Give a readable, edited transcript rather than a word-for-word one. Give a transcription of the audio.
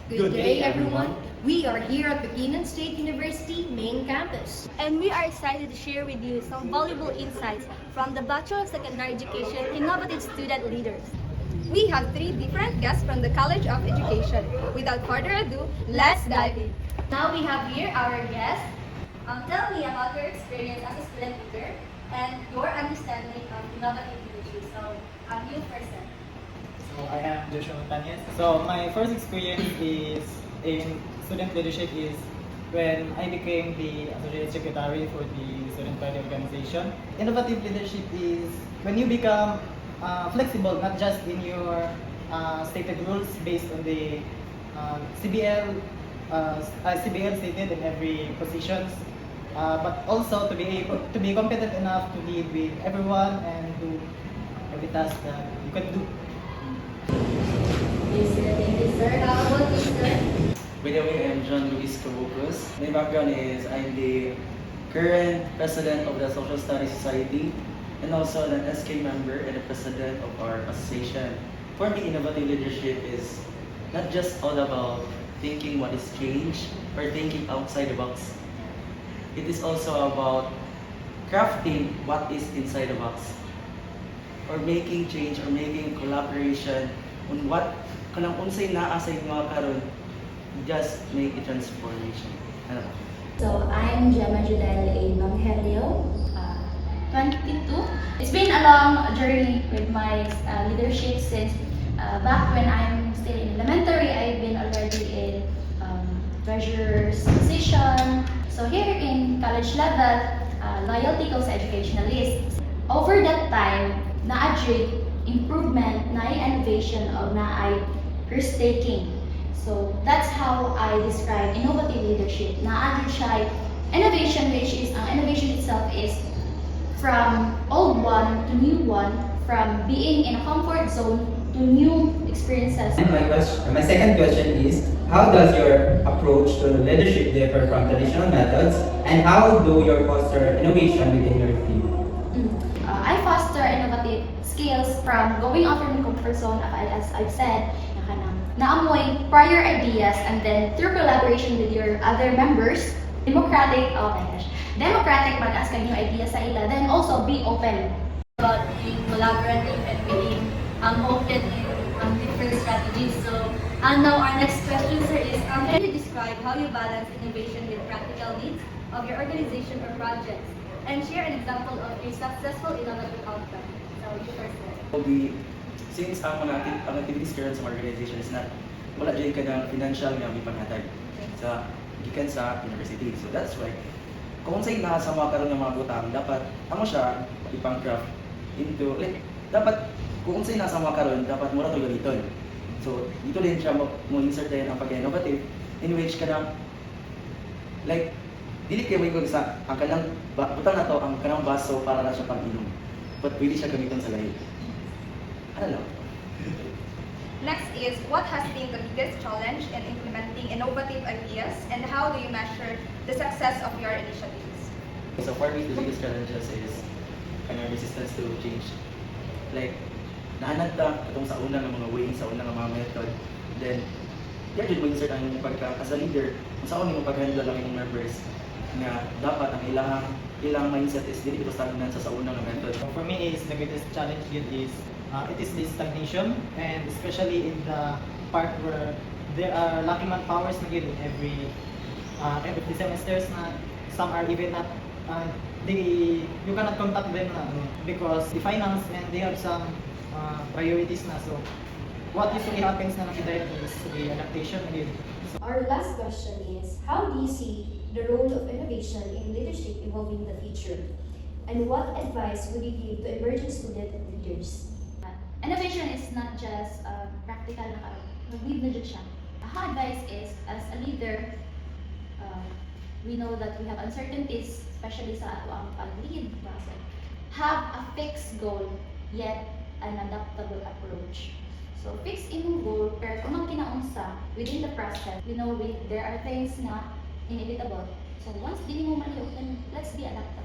Good day, everyone. We are here at Bukidnon State University main campus. And we are excited to share with you some valuable insights from the Bachelor of Secondary Education Innovative Student Leaders. We have three different guests from the College of Education. Without further ado, let's dive in. Now we have here our guests. Tell me about your experience as a student leader and your understanding of innovative leadership. So, you first. Sir. So I am Joshua Montañez. So my first experience is in student leadership is when I became the associate secretary for the student body organization. Innovative leadership is when you become flexible, not just in your stated rules based on the CBL stated in every positions, but also to be able to be competent enough to lead with everyone and do every task that you can do. Yes, sir. Thank you, sir. How about you, sir? By the way, I am John Luis Cabucos. My background is I'm the current president of the Social Studies Society and also an SK member and the president of our association. For me, innovative leadership is not just all about thinking what is change or thinking outside the box. It is also about crafting what is inside the box or making change or making collaboration on what kanang unsay naa sa mga karon, just make a transformation. Ano ba? So, I'm Gemma Judel A. Manghelio, 22. It's been a long journey with my leadership since back when I'm still in elementary, I've been already in treasurer's position. So here in college level, loyalty ko sa educationalist. Over that time, na-adjust improvement, na-innovation of na-ay risk-taking. So that's how I describe innovative leadership. Na-adjust siya innovation, which is, ang innovation itself is from old one to new one, from being in a comfort zone to new experiences. And my second question is, how does your approach to leadership differ from traditional methods, and how do you foster innovation within your field? I foster innovative skills from going out from the comfort zone, as I've said, naamoy prior ideas, and then through collaboration with your other members, democratic mag-ask ka new ideas sa ila, then also be open. About being collaborative and being open in different strategies. So, now our next question, sir, is can you describe how you balance innovation with practical needs of your organization or projects, and share an example of a successful innovative outcome? So, you first, sir. Since ang activities karon sa organization is not wala dyan ka ng financial nga may panghatag sa gikan sa university. So that's why kung sa'yo nasa mga karon ng mga butang, dapat amo siya ipang-craft into dapat kung sa'yo nasa mga karon, dapat mura to gamiton. So dito din siya mo insert din ang pag-innovative in which ka na dili kayo may sa ang kanang butang na to, ang kanang baso para na siya pang-inom, but pwede siya gamiton sa lahi. Ano lang? Next is, what has been the biggest challenge in implementing innovative ideas, and how do you measure the success of your initiatives? So for me, the biggest challenges is resistance to change. Nahanag ta katong sa una ng mga ways, sa una ng mga method. Then, yan mo insert ang as a leader, kung saan mo pag-handle ang inyong members na dapat ang ilang mindset is dili ito stagnan sa una ng method. For me, is the greatest challenge yun is it is the stagnation, and especially in the part where there are lacking manpowers na yun in every semesters na some are even not you cannot contact them na because the finance and they have some priorities na. So what usually happens na nag-direct is the adaptation again. Our last question is, how do you see the role of innovation in leadership evolving in the future? And what advice would you give to emerging student leaders? Innovation is not just practical na karon. Mag-lead na dyan siya. Ang advice is, as a leader, we know that we have uncertainties, especially sa ato ang pag-lead process. Have a fixed goal, yet an adaptable approach. So, fix imong goal, pero kung ang kinaunsa, within the process, we know there are things na inevitable. So, once di mo maliw, then let's be adaptable.